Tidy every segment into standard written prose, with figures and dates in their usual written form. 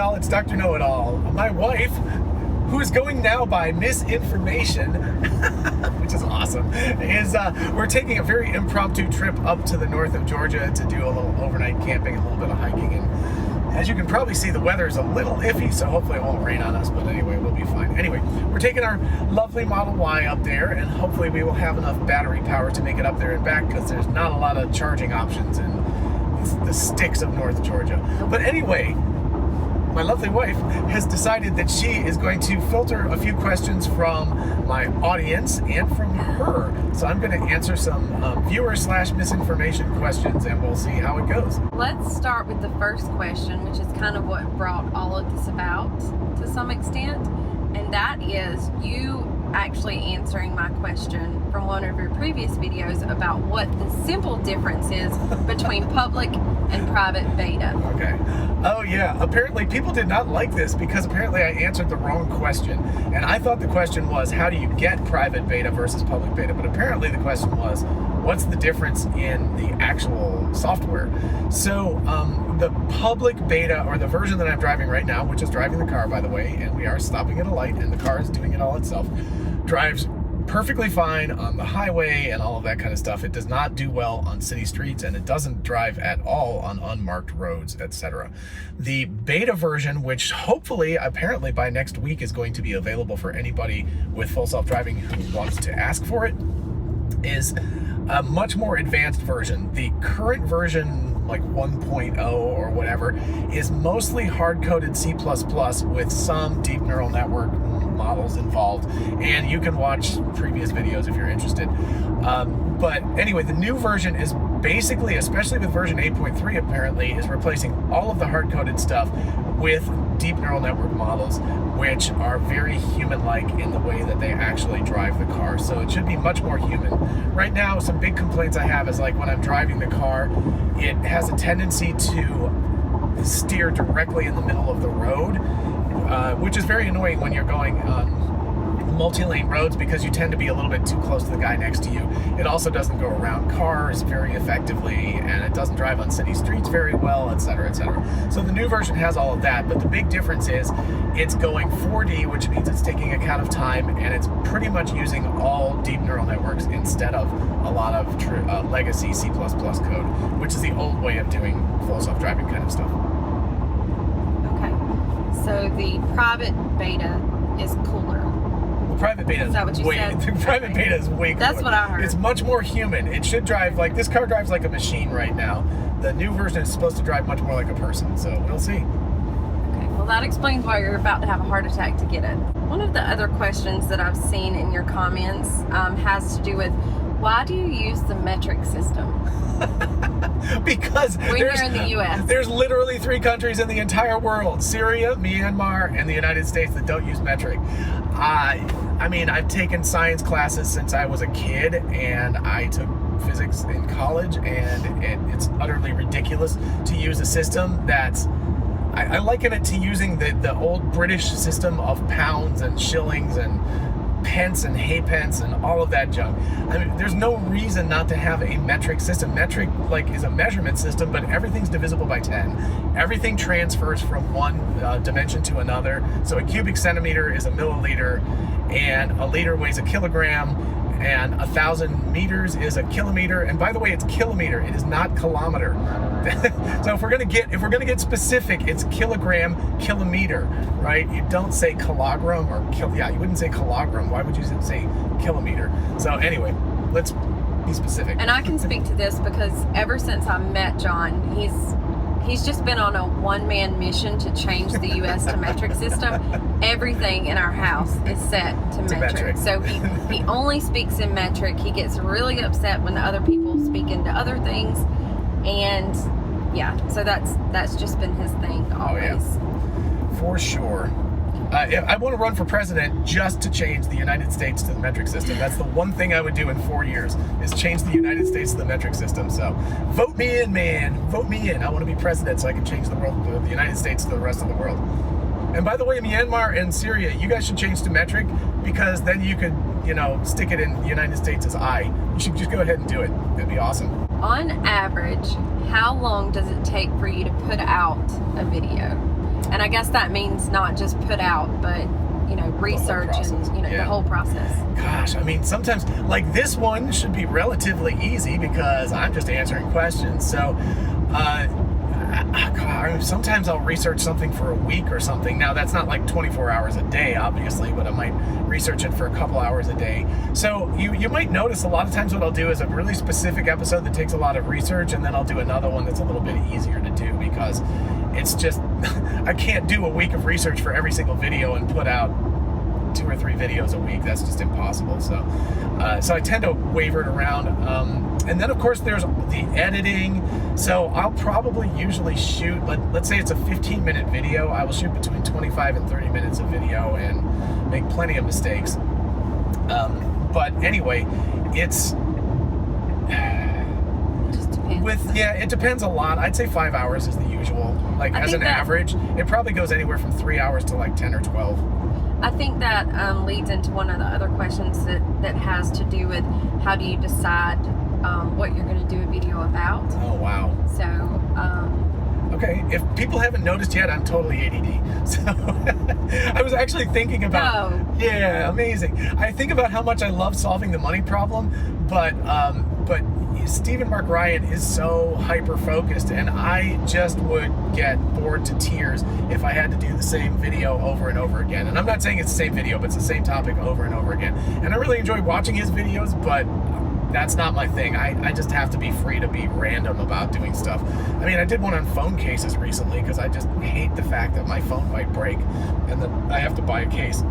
y'all, it's Dr. Know-It-All. My wife, who is going now by Misinformation, which is awesome, is we're taking a very impromptu trip up to the north of Georgia to do a little overnight camping, a little bit of hiking, and as you can probably see, the weather is a little iffy, so hopefully it won't rain on us, but anyway, we'll be fine. Anyway, we're taking our lovely Model Y up there, and hopefully we will have enough battery power to make it up there and back, because there's not a lot of charging options in the sticks of North Georgia. But anyway, my lovely wife has decided that she is going to filter a few questions from my audience and from her. So I'm going to answer some viewer/misinformation questions, and we'll see how it goes. Let's start with the first question, which is kind of what brought all of this about to some extent. And that is you actually answering my question from one of your previous videos about what the simple difference is between public and private beta. Okay. Oh yeah, apparently people did not like this because apparently I answered the wrong question. And I thought the question was, how do you get private beta versus public beta? But apparently the question was, what's the difference in the actual software? So the public beta, or the version that I'm driving right now, which is driving the car, by the way, and we are stopping at a light and the car is doing it all itself, drives perfectly fine on the highway and all of that kind of stuff. It does not do well on city streets, and it doesn't drive at all on unmarked roads, etc. The beta version, which hopefully, apparently by next week is going to be available for anybody with full self-driving who wants to ask for it, is a much more advanced version. The current version, like 1.0 or whatever, is mostly hard-coded C++ with some deep neural network models involved, and you can watch previous videos if you're interested. But anyway, the new version is basically, especially with version 8.3 apparently, is replacing all of the hard-coded stuff with deep neural network models, which are very human-like in the way that they actually drive the car. So it should be much more human. Right now, some big complaints I have is like when I'm driving the car, it has a tendency to steer directly in the middle of the road, which is very annoying when you're going on multi-lane roads because you tend to be a little bit too close to the guy next to you. It also doesn't go around cars very effectively, and it doesn't drive on city streets very well, etc., etc. So the new version has all of that, but the big difference is it's going 4D, which means it's taking account of time, and it's pretty much using all deep neural networks instead of a lot of legacy C++ code, which is the old way of doing full self-driving kind of stuff. Okay, so the private beta is cooler. Private beta is way, private beta is way cooler. That's what I heard. It's much more human. It should drive like, this car drives like a machine right now. The new version is supposed to drive much more like a person, so we'll see. Okay, well that explains why you're about to have a heart attack to get it. One of the other questions that I've seen in your comments has to do with, why do you use the metric system? Because we're here in the U.S. There's literally 3 countries in the entire world: Syria, Myanmar, and the United States that don't use metric. I mean, I've taken science classes since I was a kid, and I took physics in college, and it's utterly ridiculous to use a system that's, I liken it to using the old British system of pounds and shillings and pence and halfpence and all of that junk. I mean, there's no reason not to have a metric system. Metric, like, is a measurement system, but everything's divisible by 10. Everything transfers from one dimension to another. So a cubic centimeter is a milliliter, and a liter weighs a kilogram, and 1,000 meters is a kilometer. And by the way, it's kilometer. It is not kilometer. So if we're gonna get specific, it's kilogram, kilometer, right? You don't say kilogram or you wouldn't say kilogram. Why would you say kilometer? So anyway, let's be specific. And I can speak to this because ever since I met John, he's just been on a one-man mission to change the U.S. to metric system. Everything in our house is set to metric. So he only speaks in metric. He gets really upset when other people speak into other things. And yeah, so that's just been his thing always. Oh, yeah. For sure. I want to run for president just to change the United States to the metric system. That's the one thing I would do in 4 years, is change the United States to the metric system. So vote me in, man. Vote me in. I want to be president so I can change the United States to the rest of the world. And by the way, Myanmar and Syria, you guys should change to metric, because then you could, stick it in the United States as I. You should just go ahead and do it. It'd be awesome. On average, how long does it take for you to put out a video? And I guess that means not just put out, but research and the whole process. Gosh, I mean, sometimes like this one should be relatively easy because I'm just answering questions. So sometimes I'll research something for a week or something. Now that's not like 24 hours a day, obviously, but I might research it for a couple hours a day. So you might notice a lot of times what I'll do is a really specific episode that takes a lot of research, and then I'll do another one that's a little bit easier to do because it's just I can't do a week of research for every single video and put out 2 or 3 videos a week. That's just impossible. So I tend to waver it around. And then of course there's the editing. So I'll probably usually shoot, let's say it's a 15-minute video, I will shoot between 25 and 30 minutes of video and make plenty of mistakes. But anyway, it's it depends a lot. I'd say 5 hours is the usual. Like as an average, it probably goes anywhere from 3 hours to like 10 or 12. I think that leads into one of the other questions that has to do with how do you decide what you're going to do a video about. Oh, wow. So, okay, if people haven't noticed yet, I'm totally ADD. So I was actually thinking about... No. Yeah, amazing. I think about how much I love solving the money problem, but Stephen Mark Ryan is so hyper-focused, and I just would get bored to tears if I had to do the same video over and over again. And I'm not saying it's the same video, but it's the same topic over and over again. And I really enjoy watching his videos, but that's not my thing. I just have to be free to be random about doing stuff. I mean, I did one on phone cases recently because I just hate the fact that my phone might break and that I have to buy a case.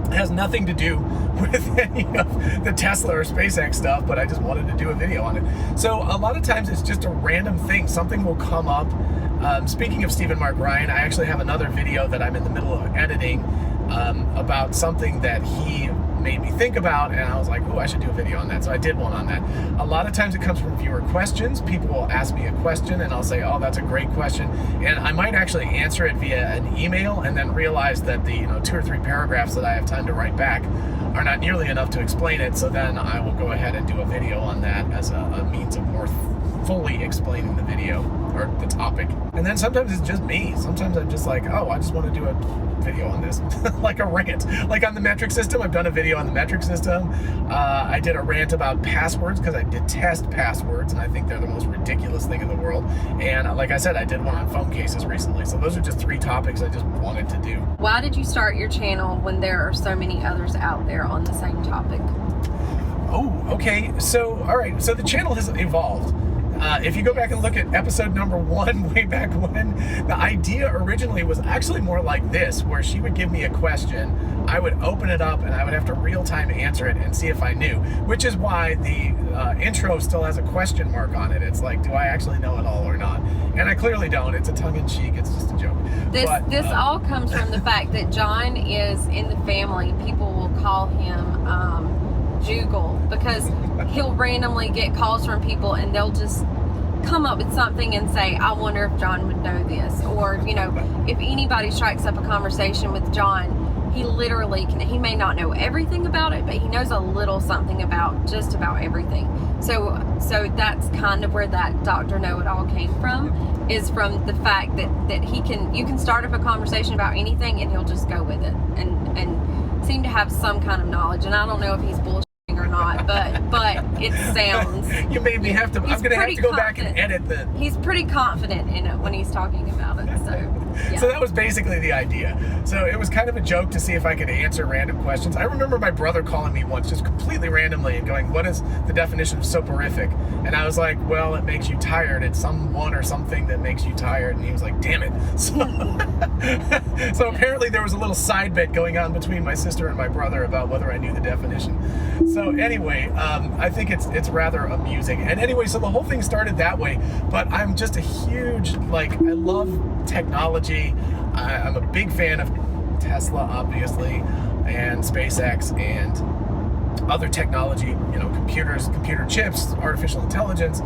It has nothing to do with any of the Tesla or SpaceX stuff, but I just wanted to do a video on it. So a lot of times it's just a random thing. Something will come up. Speaking of Stephen Mark Ryan, I actually have another video that I'm in the middle of editing about something that he made me think about, and I was like, oh, I should do a video on that. So I did one on that. A lot of times it comes from viewer questions. People will ask me a question and I'll say, oh, that's a great question, and I might actually answer it via an email and then realize that the 2 or 3 paragraphs that I have time to write back are not nearly enough to explain it. So then I will go ahead and do a video on that as a means of more fully explaining the video or the topic. And then sometimes it's just me. Sometimes I'm just like, oh, I just want to do a video on this. Like a rant. Like on the metric system, I've done a video on the metric system. I did a rant about passwords because I detest passwords and I think they're the most ridiculous thing in the world. And like I said, I did one on phone cases recently. So those are just 3 topics I just wanted to do. Why did you start your channel when there are so many others out there on the same topic? Oh, okay. So, all right. So the channel has evolved. If you go back and look at episode number 1, way back when, the idea originally was actually more like this, where she would give me a question, I would open it up, and I would have to real-time answer it and see if I knew, which is why the intro still has a question mark on it. It's like, do I actually know it all or not? And I clearly don't. It's a tongue-in-cheek. It's just a joke. This all comes from the fact that John is in the family. People will call him Jugal because he'll randomly get calls from people and they'll just come up with something and say, I wonder if John would know this. Or, if anybody strikes up a conversation with John, he literally he may not know everything about it, but he knows a little something about just about everything. So that's kind of where that Dr. Know-It-All came from, is from the fact that you can start up a conversation about anything and he'll just go with it and seem to have some kind of knowledge. And I don't know if he's bullshitting or not, but it sounds. You made me have to. I'm going to have to go back and edit the. He's pretty confident in it when he's talking about it. So. Yeah. So that was basically the idea. So it was kind of a joke to see if I could answer random questions. I remember my brother calling me once, just completely randomly, and going, "What is the definition of soporific?" And I was like, "Well, it makes you tired. It's someone or something that makes you tired." And he was like, "Damn it!" So apparently there was a little side bit going on between my sister and my brother about whether I knew the definition. So anyway, I think it's rather amusing. And anyway, so the whole thing started that way. But I'm just a huge I love technology. I'm a big fan of Tesla, obviously, and SpaceX and other technology, computers, computer chips, artificial intelligence.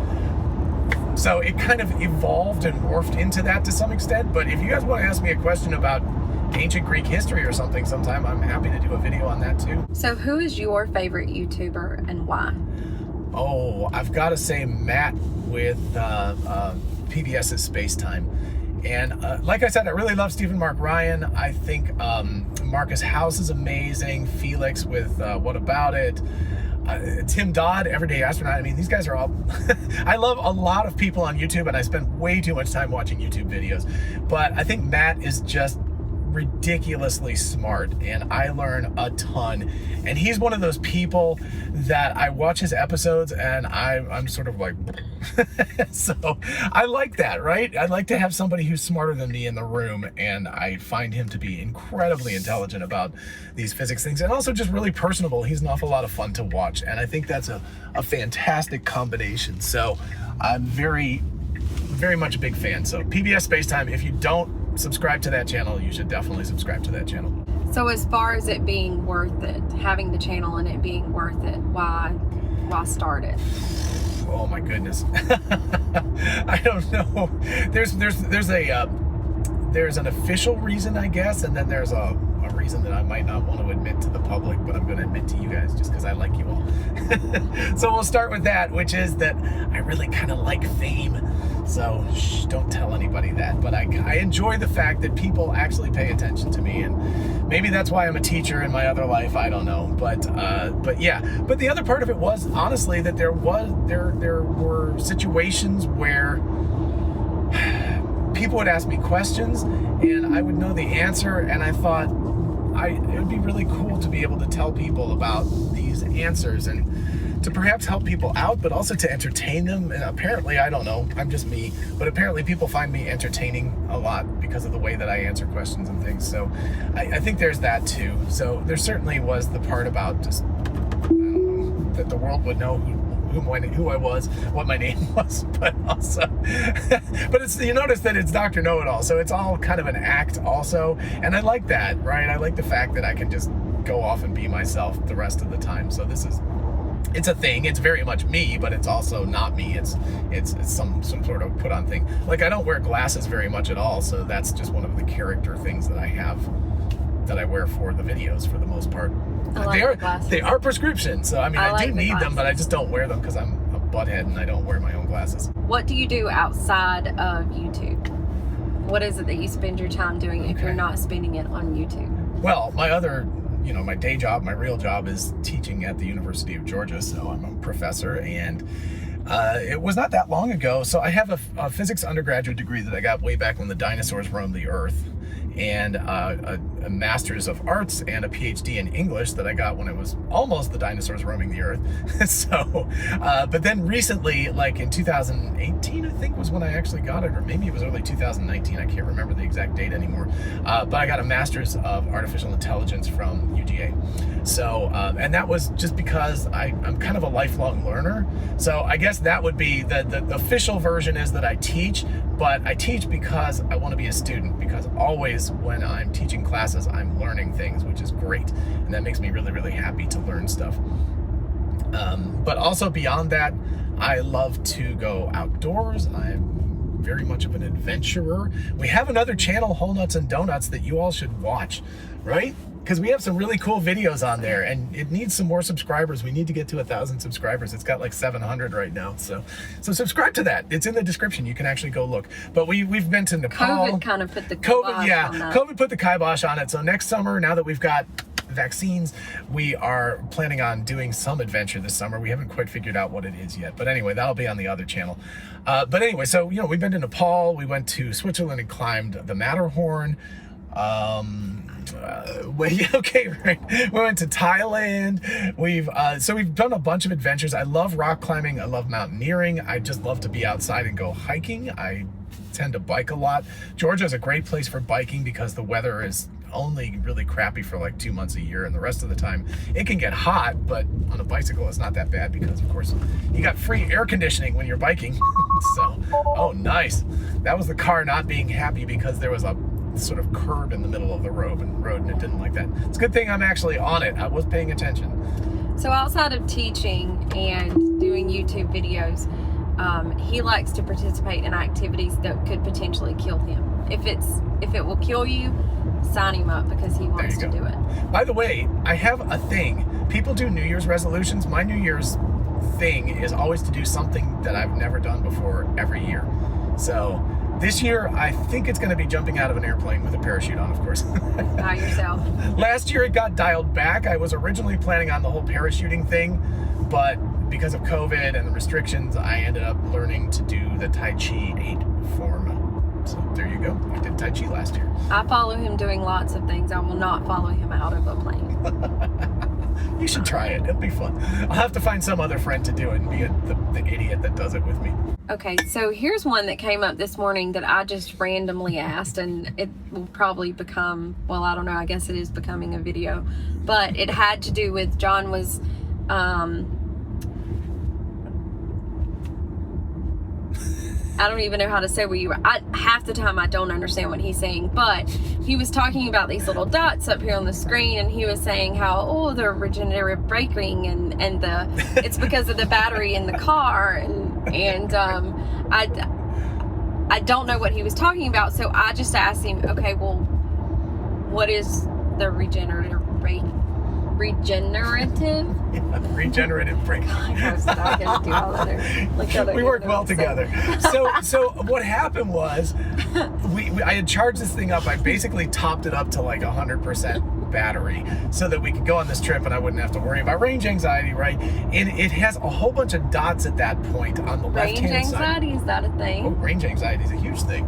So it kind of evolved and morphed into that to some extent. But if you guys want to ask me a question about ancient Greek history or something sometime, I'm happy to do a video on that too. So who is your favorite YouTuber and why? Oh, I've got to say Matt with PBS's Space Time. And like I said, I really love Stephen Mark Ryan. I think Marcus House is amazing. Felix with What About It? Tim Dodd, Everyday Astronaut. I mean, these guys are all... I love a lot of people on YouTube, and I spend way too much time watching YouTube videos. But I think Matt is just ridiculously smart, and I learn a ton. And he's one of those people that I watch his episodes and I'm sort of like so I like that, right? I like to have somebody who's smarter than me in the room, and I find him to be incredibly intelligent about these physics things, and also just really personable. He's an awful lot of fun to watch, and I think that's a fantastic combination. So I'm very much a big fan. So PBS Spacetime, if you don't subscribe to that channel, you should definitely subscribe to that channel. So as far as it being worth it, having the channel and it being worth it, why start it? Oh my goodness. I don't know. There's an official reason, I guess, and then there's a reason that I might not want to admit to the public, but I'm going to admit to you guys just because I like you all. So we'll start with that, which is that I really kind of like fame. So shh, don't tell anybody that, but I enjoy the fact that people actually pay attention to me, and maybe that's why I'm a teacher in my other life. I don't know, but yeah. But the other part of it was honestly that there were situations where people would ask me questions and I would know the answer, and I thought it would be really cool to be able to tell people about these answers and to perhaps help people out, but also to entertain them. And apparently, I don't know, I'm just me, but apparently people find me entertaining a lot because of the way that I answer questions and things. So I think there's that too. So there certainly was the part about just, I don't know, that the world would know who I was, what my name was, but also, but it's, you notice that it's Dr. Know-It-All, so it's all kind of an act also, and I like that, right? I like the fact that I can just go off and be myself the rest of the time. So it's a thing. It's very much me, but it's also not me. It's some sort of put on thing. Like I don't wear glasses very much at all, so that's just one of the character things that I have, that I wear for the videos for the most part. They are prescription, so I mean I do need them, but I just don't wear them because I'm a butthead and I don't wear my own glasses. What do you do outside of YouTube? What is it that you spend your time doing if you're not spending it on YouTube? Well, my other, my day job, my real job is teaching at the University of Georgia, so I'm a professor, and it was not that long ago. So I have a physics undergraduate degree that I got way back when the dinosaurs roamed the earth, and a master's of arts and a PhD in English that I got when it was almost the dinosaurs roaming the earth. So, but then recently, like in 2018, I think was when I actually got it, or maybe it was early 2019. I can't remember the exact date anymore. But I got a master's of artificial intelligence from UGA. So, and that was just because I'm kind of a lifelong learner. So I guess that would be the official version is that I teach, but I teach because I want to be a student, because always when I'm teaching classes, I'm learning things, which is great. And that makes me really, really happy to learn stuff. But also beyond that, I love to go outdoors. I'm very much of an adventurer. We have another channel, Whole Nuts and Donuts, that you all should watch, right? Because we have some really cool videos on there, and it needs some more subscribers. We need to get to 1,000 subscribers. It's got like 700 right now. So subscribe to that. It's in the description. You can actually go look. But we've been to Nepal. COVID kind of put the kibosh on that. COVID put the kibosh on it. So next summer, now that we've got vaccines, we are planning on doing some adventure this summer. We haven't quite figured out what it is yet. But anyway, that'll be on the other channel. But anyway, so, we've been to Nepal. We went to Switzerland and climbed the Matterhorn. Right. We went to Thailand. We've done a bunch of adventures. I love rock climbing. I love mountaineering. I just love to be outside and go hiking. I tend to bike a lot. Georgia is a great place for biking because the weather is only really crappy for like 2 months a year, and the rest of the time it can get hot, but on a bicycle it's not that bad because of course you got free air conditioning when you're biking. So, oh nice. That was the car not being happy because there was a sort of curb in the middle of the road and it didn't like that. It's a good thing I'm actually on it. I was paying attention. So outside of teaching and doing YouTube videos, he likes to participate in activities that could potentially kill him. If it will kill you, sign him up because he wants to do it. By the way, I have a thing. People do New Year's resolutions. My New Year's thing is always to do something that I've never done before every year. So This year, I think it's going to be jumping out of an airplane with a parachute on, of course. By yourself. Last year, it got dialed back. I was originally planning on the whole parachuting thing, but because of COVID and the restrictions, I ended up learning to do the Tai Chi 8 form. So there you go. I did Tai Chi last year. I follow him doing lots of things. I will not follow him out of a plane. You should try it. It'll be fun. I'll have to find some other friend to do it and be the idiot that does it with me. Okay, so here's one that came up this morning that I just randomly asked, and it will probably become, well, I don't know, I guess it is becoming a video, but it had to do with John was, I don't even know how to say what you were. Half the time I don't understand what he's saying, but he was talking about these little dots up here on the screen, and he was saying how, oh, they're regenerative braking, and it's because of the battery in the car, and I don't know what he was talking about, so I just asked him, okay, well, what is the regenerative braking? Regenerative braking. We work well together. So what happened was, I had charged this thing up. I basically topped it up to like 100% battery so that we could go on this trip and I wouldn't have to worry about range anxiety, right? And it has a whole bunch of dots at that point on the left-hand side. Range anxiety, is that a thing? Oh, range anxiety is a huge thing.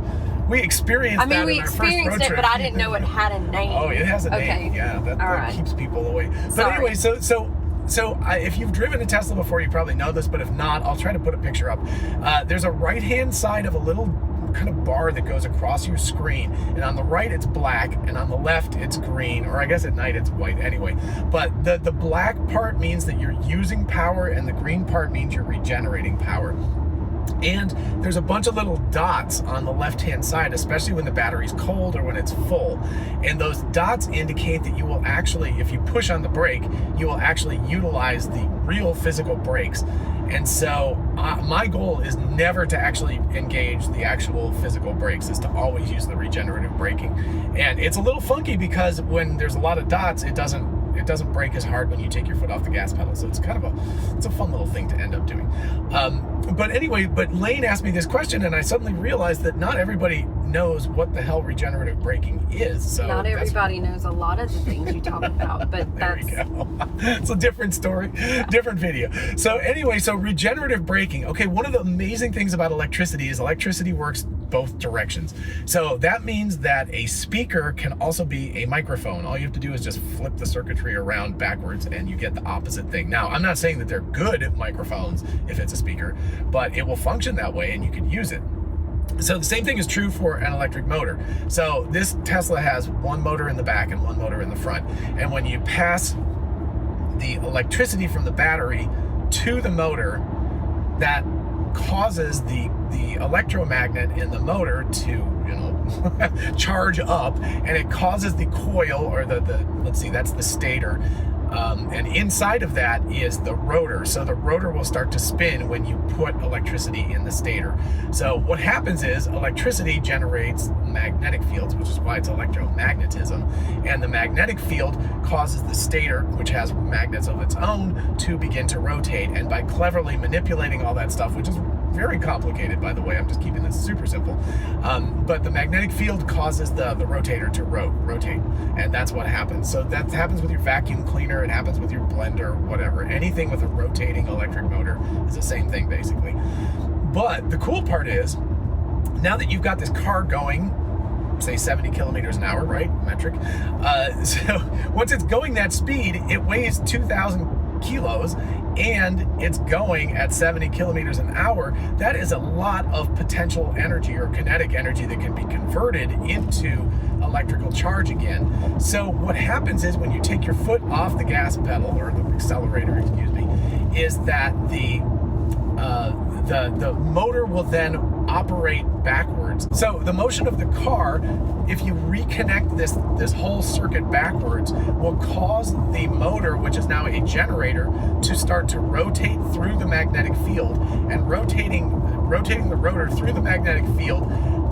We experienced that we in our first experienced road it, trip. but I didn't know it had a name. Oh, it has a name. Okay. Yeah, that right. Keeps people away. But Sorry. anyway, so if you've driven a Tesla before, you probably know this, but if not, I'll try to put a picture up. There's a right-hand side of a little kind of bar that goes across your screen, and on the right it's black, and on the left it's green, or I guess at night it's white anyway. But the black part means that you're using power, and the green part means you're regenerating power. And there's a bunch of little dots on the left-hand side, especially when the battery's cold or when it's full. And those dots indicate that you will actually, if you push on the brake, you will actually utilize the real physical brakes. And so my goal is never to actually engage the actual physical brakes, is to always use the regenerative braking. And it's a little funky because when there's a lot of dots, it doesn't brake as hard when you take your foot off the gas pedal. So it's kind of it's a fun little thing to end up doing. But anyway, Lane asked me this question, and I suddenly realized that not everybody knows what the hell regenerative braking is. So not everybody knows a lot of the things you talk about, but there you go. It's a different story, different video. So anyway, so regenerative braking. Okay, one of the amazing things about electricity is electricity works both directions. So that means that a speaker can also be a microphone. All you have to do is just flip the circuitry around backwards and you get the opposite thing. Now, I'm not saying that they're good at microphones if it's a speaker, but it will function that way and you can use it. So the same thing is true for an electric motor. So this Tesla has one motor in the back and one motor in the front. And when you pass the electricity from the battery to the motor, that causes the electromagnet in the motor to, charge up, and it causes the coil, or let's see, that's the stator. And inside of that is the rotor. So the rotor will start to spin when you put electricity in the stator. So what happens is electricity generates magnetic fields, which is why it's electromagnetism. And the magnetic field causes the stator, which has magnets of its own, to begin to rotate. And by cleverly manipulating all that stuff, which is very complicated, by the way, I'm just keeping this super simple. But the magnetic field causes the rotator to rotate, and that's what happens. So that happens with your vacuum cleaner, it happens with your blender, whatever. Anything with a rotating electric motor is the same thing, basically. But the cool part is, now that you've got this car going, say 70 kilometers an hour, right? Metric. So once it's going that speed, it weighs 2,000 kilos, and it's going at 70 kilometers an hour. That is a lot of potential energy, or kinetic energy, that can be converted into electrical charge again. So what happens is, when you take your foot off the gas pedal, or the accelerator, excuse me, is that the motor will then operate backwards. So the motion of the car, if you reconnect this whole circuit backwards, will cause the motor, which is now a generator, to start to rotate through the magnetic field. And rotating the rotor through the magnetic field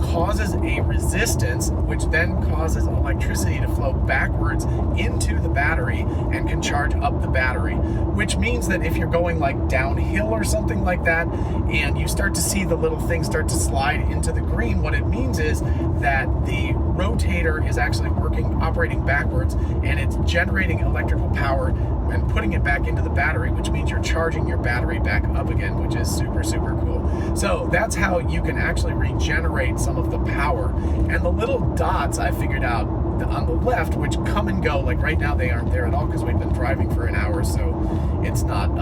causes a resistance, which then causes electricity to flow backwards into the battery and can charge up the battery, which means that if you're going like downhill or something like that, and you start to see the little thing start to slide into the green, what it means is that the rotator is actually operating backwards, and it's generating electrical power and putting it back into the battery, which means you're charging your battery back up again, which is super, super cool. So that's how you can actually regenerate some of the power. And the little dots I figured out on the left, which come and go, like right now they aren't there at all because we've been driving for an hour, so it's not,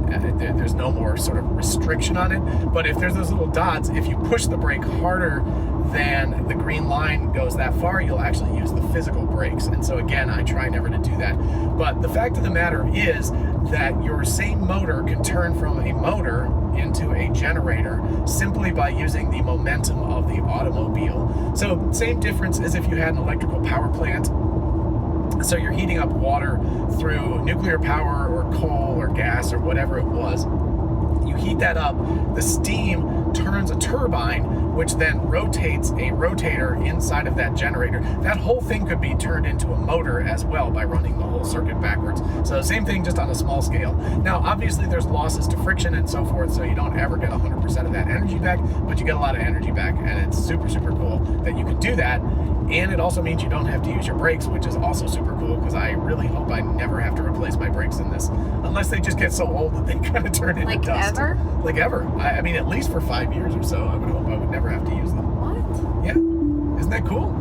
there's no more sort of restriction on it. But if there's those little dots, if you push the brake harder than the green line goes that far, you'll actually use the physical brakes. And so again, I try never to do that. But the fact of the matter is that your same motor can turn from a motor into a generator simply by using the momentum of the automobile. So same difference as if you had an electrical power plant. So you're heating up water through nuclear power or coal or gas or whatever it was. You heat that up, the steam turns a turbine, which then rotates a rotator inside of that generator. That whole thing could be turned into a motor as well by running the whole circuit backwards. So same thing, just on a small scale. Now, obviously there's losses to friction and so forth, so you don't ever get 100% of that energy back, but you get a lot of energy back, and it's super, super cool that you can do that. And it also means you don't have to use your brakes, which is also super cool, because I really hope I never have to replace my brakes in this, unless they just get so old that they kind of turn into dust. Ever? Like ever. I mean, at least for 5 years or so, I would hope I would never have to use them. What? Yeah. Isn't that cool?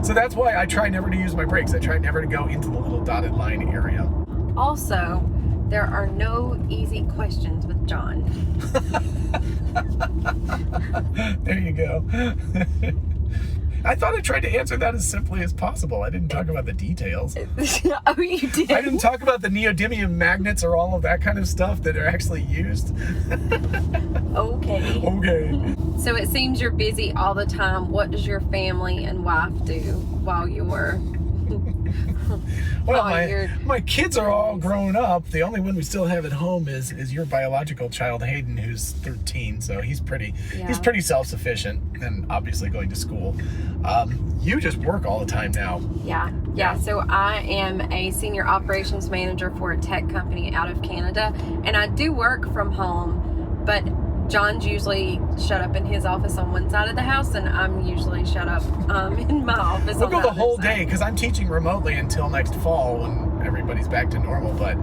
So that's why I try never to use my brakes. I try never to go into the little dotted line area. Also, there are no easy questions with John. There you go. I thought I tried to answer that as simply as possible. I didn't talk about the details. Oh, you did? I didn't talk about the neodymium magnets or all of that kind of stuff that are actually used. Okay. Okay. So it seems you're busy all the time. What does your family and wife do while you're... Well, my kids are all grown up. The only one we still have at home is your biological child, Hayden, who's 13. So he's pretty self-sufficient and obviously going to school. You just work all the time now. Yeah. So I am a senior operations manager for a tech company out of Canada, and I do work from home, but John's usually shut up in his office on one side of the house, and I'm usually shut up in my office. We'll go the whole day because I'm teaching remotely until next fall when everybody's back to normal. But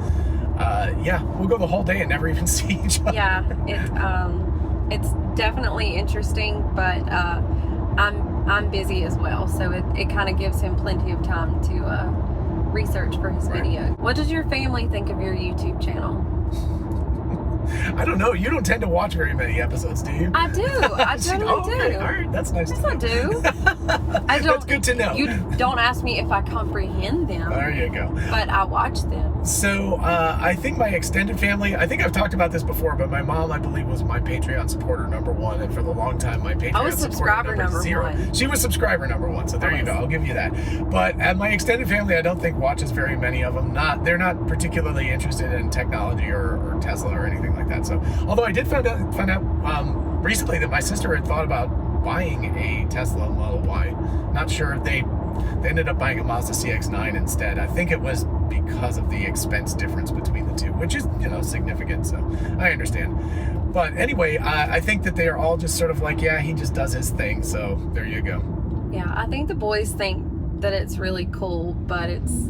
we'll go the whole day and never even see each other. Yeah, it's definitely interesting, but I'm busy as well, so it kind of gives him plenty of time to research for his video. What does your family think of your YouTube channel? I don't know. You don't tend to watch very many episodes, do you? I do. I totally do. Okay. All right. That's nice to know. I do. I don't. That's good to know. You don't ask me if I comprehend them. There you go. But I watch them. So I think my extended family, I think I've talked about this before, but my mom, I believe, was my Patreon supporter #1, and for the long time, my Patreon subscriber number 0. 1. She was subscriber #1, so there you go. I'll give you that. But my extended family, I don't think watches very many of them. They're not particularly interested in technology or Tesla or anything like that. So, although I did find out recently that my sister had thought about buying a Tesla Model Y. Not sure. They ended up buying a Mazda CX-9 instead. I think it was because of the expense difference between the two, which is, significant, so I understand. But anyway, I think that they are all just sort of like, yeah, he just does his thing, so there you go. Yeah, I think the boys think that it's really cool, but it's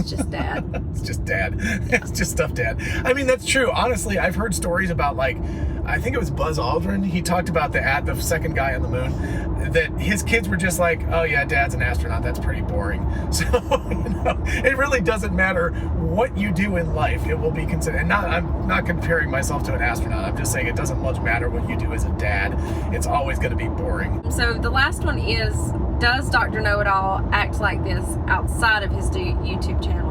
just dad. It's just dad. It's just stuff dad. I mean, that's true. Honestly, I've heard stories about, like, I think it was Buzz Aldrin. He talked about the second guy on the moon, that his kids were just like, oh yeah, dad's an astronaut. That's pretty boring. So, it really doesn't matter what you do in life. It will be considered, and I'm not comparing myself to an astronaut. I'm just saying it doesn't much matter what you do as a dad. It's always going to be boring. So the last one is, does Dr. Know-It-All act like this outside of his YouTube channel?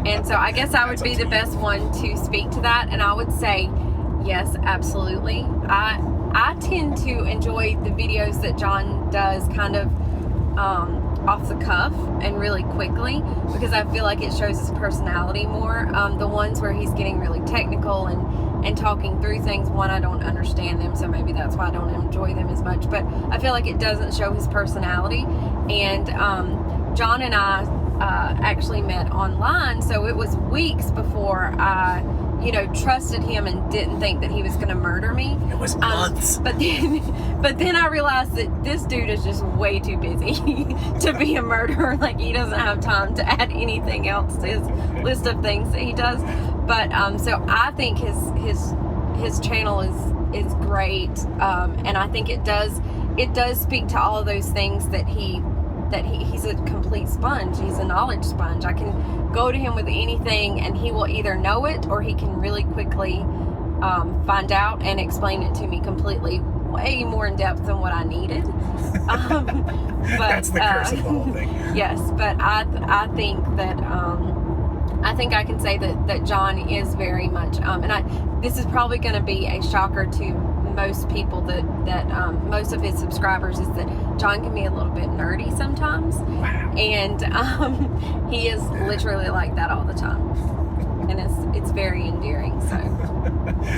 And so I guess I would be the best one to speak to that, and I would say yes, absolutely. I tend to enjoy the videos that John does kind of off the cuff and really quickly, because I feel like it shows his personality more. The ones where he's getting really technical and talking through things, one, I don't understand them, so maybe that's why I don't enjoy them as much, but I feel like it doesn't show his personality. And John and I actually met online, so it was weeks before I trusted him and didn't think that he was going to murder me. It was months. But then I realized that this dude is just way too busy to be a murderer. Like, he doesn't have time to add anything else to his list of things that he does. But so I think his channel is great, and I think it does speak to all of those things that he's a complete sponge. He's a knowledge sponge. I can go to him with anything and he will either know it or he can really quickly find out and explain it to me completely, way more in depth than what I needed. But that's the curse of the whole thing. Yes, but I think that I think I can say that John is very much and this is probably going to be a shocker to most people that most of his subscribers, is that John can be a little bit nerdy sometimes. Wow. And he is literally like that all the time, and it's very endearing. So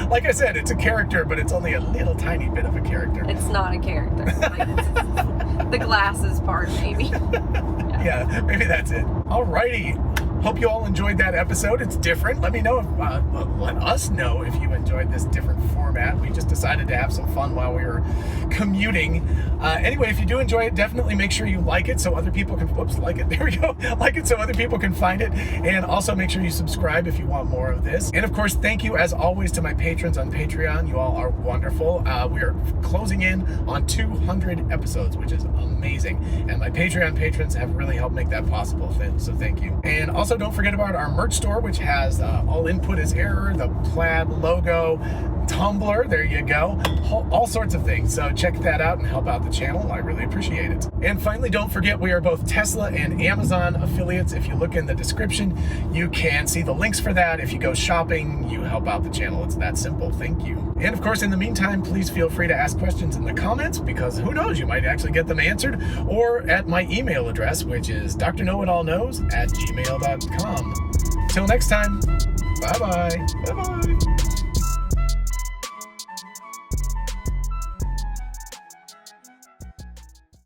like I said, it's a character, but it's only a little tiny bit of a character. it's not a character. Like, it's the glasses part, maybe. Yeah, maybe that's it. Alrighty. Hope you all enjoyed that episode. It's different. Let me know let us know if you enjoyed this different format. We just decided to have some fun while we were commuting. Anyway, if you do enjoy it, definitely make sure you like it so other people can, like it. There we go. Like it so other people can find it. And also make sure you subscribe if you want more of this. And of course, thank you as always to my patrons on Patreon. You all are wonderful. We are closing in on 200 episodes, which is amazing. And my Patreon patrons have really helped make that possible. So thank you. And also, don't forget about our merch store, which has all input is error, the plaid logo, Tumblr, there you go, all sorts of things. So check that out and help out the channel. I really appreciate it. And finally, don't forget, we are both Tesla and Amazon affiliates. If you look in the description, you can see the links for that. If you go shopping, you help out the channel. It's that simple. Thank you. And of course, in the meantime, please feel free to ask questions in the comments, because who knows, you might actually get them answered, or at my email address, which is drknowitallknows@gmail.com. Till next time, bye-bye. Bye-bye.